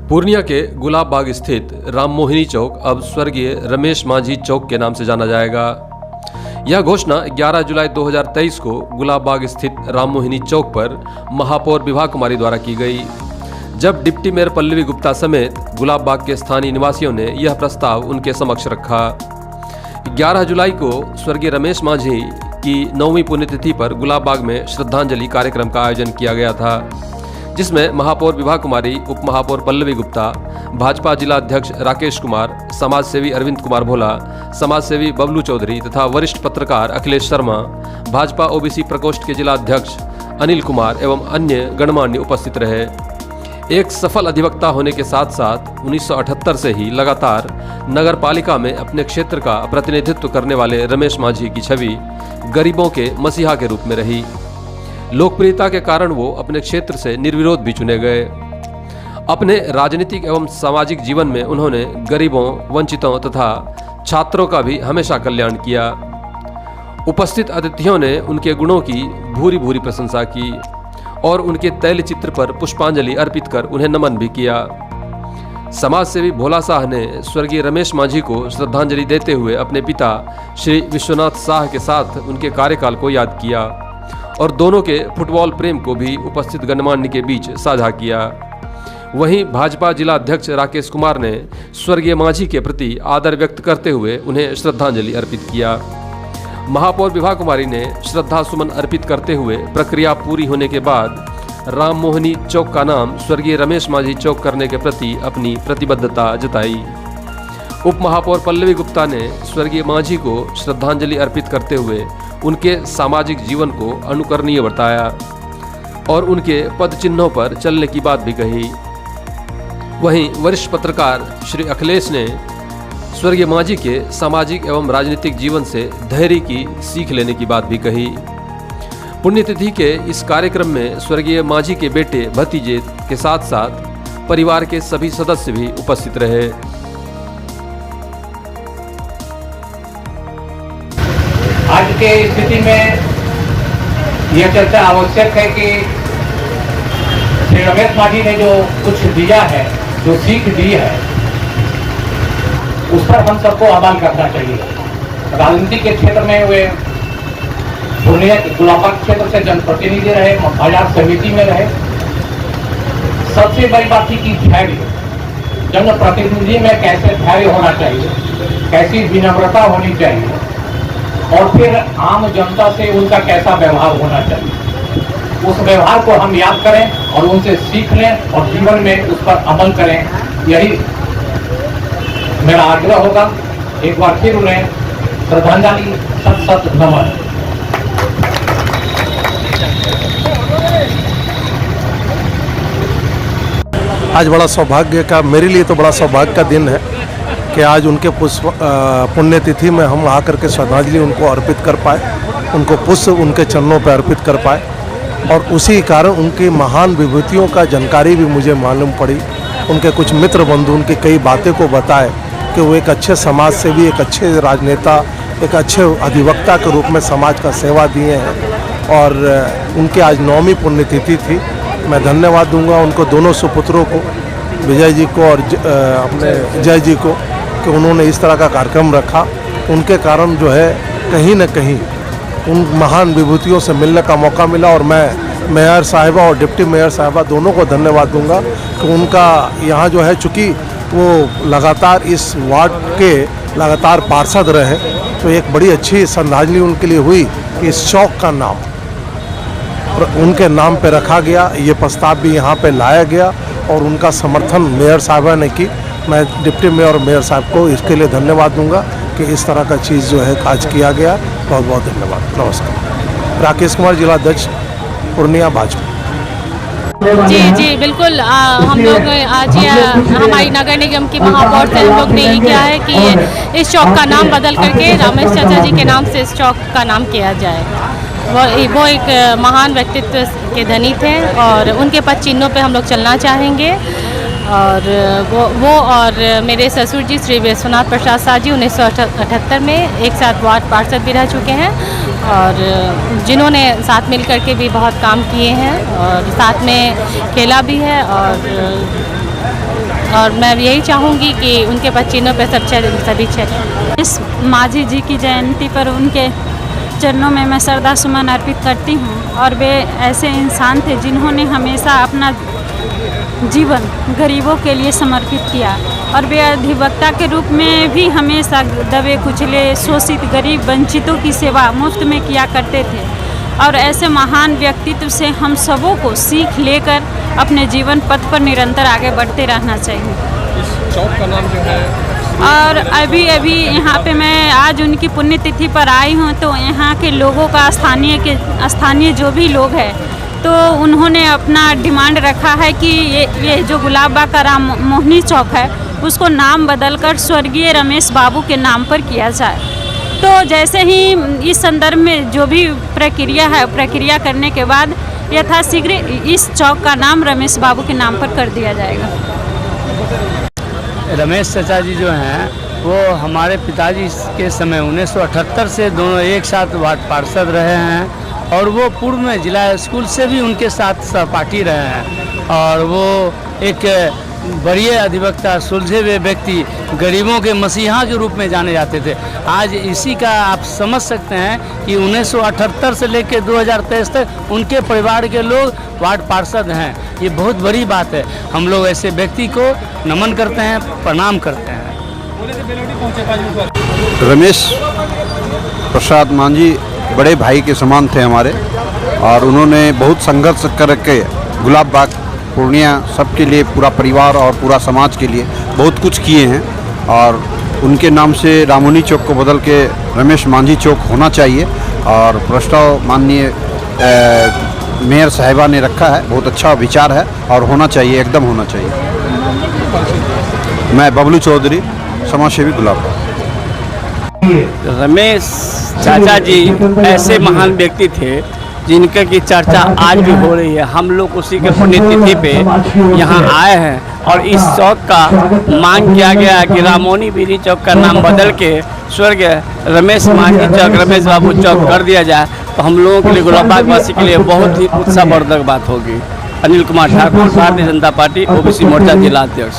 पूर्णिया के गुलाब बाग स्थित राम मोहिनी चौक अब स्वर्गीय रमेश मांझी चौक के नाम से जाना जाएगा। यह घोषणा 11 जुलाई 2023 को गुलाब बाग स्थित राम मोहिनी चौक पर महापौर विभा कुमारी द्वारा की गई, जब डिप्टी मेयर पल्लवी गुप्ता समेत गुलाब बाग के स्थानीय निवासियों ने यह प्रस्ताव उनके समक्ष रखा। 11 जुलाई को स्वर्गीय रमेश मांझी की 9वीं पुण्यतिथि पर गुलाब बाग में श्रद्धांजलि कार्यक्रम का आयोजन किया गया था, जिसमें महापौर विभा कुमारी, उप महापौर पल्लवी गुप्ता, भाजपा जिला अध्यक्ष राकेश कुमार, समाजसेवी अरविंद कुमार भोला, समाजसेवी बबलू चौधरी तथा वरिष्ठ पत्रकार अखिलेश शर्मा, भाजपा ओबीसी प्रकोष्ठ के जिला अध्यक्ष अनिल कुमार एवं अन्य गणमान्य उपस्थित रहे। एक सफल अधिवक्ता होने के साथ साथ 1978 से ही लगातार नगर पालिका में अपने क्षेत्र का प्रतिनिधित्व करने वाले रमेश मांझी की छवि गरीबों के मसीहा के रूप में रही। लोकप्रियता के कारण वो अपने क्षेत्र से निर्विरोध भी चुने गए। अपने राजनीतिक एवं सामाजिक जीवन में उन्होंने गरीबों, वंचितों तथा छात्रों का भी हमेशा कल्याण किया। उपस्थित अतिथियों ने उनके गुणों की भूरी भूरी प्रशंसा की और उनके तैल चित्र पर पुष्पांजलि अर्पित कर उन्हें नमन भी किया। समाजसेवी भोला शाह ने स्वर्गीय रमेश मांझी को श्रद्धांजलि देते हुए अपने पिता श्री विश्वनाथ शाह के साथ उनके कार्यकाल को याद किया और दोनों के फुटबॉल प्रेम को भी उपस्थित गणमान्य के बीच साझा किया। वहीं भाजपा जिला अध्यक्ष राकेश कुमार ने स्वर्गीय मांझी के प्रति आदर व्यक्त करते हुए उन्हें श्रद्धांजलि अर्पित किया। महापौर विभा कुमारी ने श्रद्धा सुमन अर्पित करते हुए प्रक्रिया पूरी होने के बाद राम मोहिनी चौक का नाम स्वर्गीय रमेश मांझी चौक करने के प्रति अपनी प्रतिबद्धता जताई। उप महापौर पल्लवी गुप्ता ने स्वर्गीय मांझी को श्रद्धांजलि अर्पित करते हुए उनके सामाजिक जीवन को अनुकरणीय बताया और उनके पद चिन्हों पर चलने की बात भी कही। वहीं वरिष्ठ पत्रकार श्री अखिलेश ने स्वर्गीय मांझी के सामाजिक एवं राजनीतिक जीवन से धैर्य की सीख लेने की बात भी कही। पुण्यतिथि के इस कार्यक्रम में स्वर्गीय मांझी के बेटे भतीजे के साथ साथ परिवार के सभी सदस्य भी उपस्थित रहे। आज के स्थिति में यह चर्चा आवश्यक है कि श्री रमेश मांझी ने जो कुछ दिया है, जो सीख दी है, उस पर हम सबको अमल करना चाहिए। राजनीति के क्षेत्र में वे पूर्णिया के गुलाब बाग क्षेत्र से जनप्रतिनिधि रहे, बाजार समिति में रहे। सबसे बड़ी बात थी कि धैर्य, जनप्रतिनिधि में कैसे धैर्य होना चाहिए, कैसी विनम्रता होनी चाहिए और फिर आम जनता से उनका कैसा व्यवहार होना चाहिए। उस व्यवहार को हम याद करें और उनसे सीख लें और जीवन में उस पर अमल करें, यही मेरा आग्रह होगा। एक बार फिर उन्हें श्रद्धांजलि, सत सत नमन। आज बड़ा सौभाग्य का, मेरे लिए तो बड़ा सौभाग्य का दिन है कि आज उनके पुण्यतिथि में हम आकर के श्रद्धांजलि उनको अर्पित कर पाए, उनको पुष्प उनके चरणों पर अर्पित कर पाए और उसी कारण उनकी महान विभूतियों का जानकारी भी मुझे मालूम पड़ी। उनके कुछ मित्र बंधु उनकी कई बातें को बताए कि वो एक अच्छे समाज सेवी, एक अच्छे राजनेता, एक अच्छे अधिवक्ता के रूप में समाज का सेवा दिए हैं और उनकी आज 9वीं पुण्यतिथि थी। मैं धन्यवाद दूंगा उनको, दोनों सुपुत्रों को, विजय जी को और अपने जय जी को, कि उन्होंने इस तरह का कार्यक्रम रखा। उनके कारण जो है कहीं न कहीं उन महान विभूतियों से मिलने का मौका मिला और मैं मेयर साहिबा और डिप्टी मेयर साहिबा दोनों को धन्यवाद दूंगा कि उनका यहाँ जो है, चूँकि वो लगातार इस वार्ड के लगातार पार्षद रहे, तो एक बड़ी अच्छी श्रद्धांजलि उनके लिए हुई कि इस चौक का नाम उनके नाम पे रखा गया। ये प्रस्ताव भी यहाँ पे लाया गया और उनका समर्थन मेयर साहिबा ने की। मैं डिप्टी मेयर और मेयर साहब को इसके लिए धन्यवाद दूंगा कि इस तरह का चीज़ जो है आज किया गया। बहुत बहुत धन्यवाद। नमस्कार। राकेश कुमार, जिला अध्यक्ष पूर्णिया, भाजपा। जी बिल्कुल। हम लोग आज हमारी नगर निगम की महापौर से हम लोग ने ये किया है कि इस चौक का नाम बदल करके रमेश चाचा जी के नाम से इस चौक का नाम किया जाए। वो एक महान व्यक्तित्व के धनी थे और उनके पद चिन्हों पे हम लोग चलना चाहेंगे। और वो और मेरे ससुर जी श्री विश्वनाथ प्रसाद शाह जी 1978 में एक साथ वार्ड पार्षद भी रह चुके हैं और जिन्होंने साथ मिल कर के भी बहुत काम किए हैं और साथ में खेला भी है और और मैं यही चाहूँगी कि उनके चिन्हों पर सभी चले। इस माझी जी की जयंती पर उनके चरणों में मैं श्रद्धा सुमन अर्पित करती हूँ। और वे ऐसे इंसान थे जिन्होंने हमेशा अपना जीवन गरीबों के लिए समर्पित किया और वे अधिवक्ता के रूप में भी हमेशा दबे कुचले शोषित गरीब वंचितों की सेवा मुफ्त में किया करते थे। और ऐसे महान व्यक्तित्व से हम सबों को सीख लेकर अपने जीवन पथ पर निरंतर आगे बढ़ते रहना चाहिए। इस चौक का नाम जो है, और अभी यहाँ पे मैं आज उनकी पुण्यतिथि पर आई हूँ, तो यहाँ के लोगों का स्थानीय जो भी लोग हैं तो उन्होंने अपना डिमांड रखा है कि ये जो गुलाब बाग का राम मोहिनी चौक है उसको नाम बदलकर स्वर्गीय रमेश बाबू के नाम पर किया जाए। तो जैसे ही इस संदर्भ में जो भी प्रक्रिया करने के बाद यथाशीघ्र इस चौक का नाम रमेश बाबू के नाम पर कर दिया जाएगा। रमेश चाचा जी जो हैं वो हमारे पिताजी के समय 1978 से दोनों एक साथ वार्ड पार्षद रहे हैं और वो पूर्व में जिला स्कूल से भी उनके साथ सहपाठी रहे हैं। और वो एक वरीय अधिवक्ता, सुलझे हुए व्यक्ति, गरीबों के मसीहा के रूप में जाने जाते थे। आज इसी का आप समझ सकते हैं कि 1978 से लेकर 2023 तक उनके परिवार के लोग वार्ड पार्षद हैं। ये बहुत बड़ी बात है। हम लोग ऐसे व्यक्ति को नमन करते हैं, प्रणाम करते हैं। रमेश प्रसाद मांझी बड़े भाई के समान थे हमारे और उन्होंने बहुत संघर्ष करके गुलाब बाग पूर्णिया सबके लिए, पूरा परिवार और पूरा समाज के लिए बहुत कुछ किए हैं। और उनके नाम से रामोहनी चौक को बदल के रमेश मांझी चौक होना चाहिए और प्रस्ताव माननीय मेयर साहिबा ने रखा है। बहुत अच्छा विचार है और होना चाहिए, एकदम होना चाहिए। मैं बबलू चौधरी, समाजसेवी गुलाब बाग। रमेश चाचा जी ऐसे महान व्यक्ति थे जिनके की चर्चा आज भी हो रही है। हम लोग उसी के पुण्यतिथि पे यहाँ आए हैं और इस चौक का मांग किया गया है कि रामोहनी बीरी चौक का नाम बदल के स्वर्गीय रमेश मांझी चौक, रमेश बाबू चौक कर दिया जाए। तो हम लोगों के लिए, गुलाब बाग वासी के लिए बहुत ही उत्साहवर्धक बात होगी। अनिल कुमार ठाकुर, भारतीय जनता पार्टी, ओबीसी मोर्चा जिला अध्यक्ष।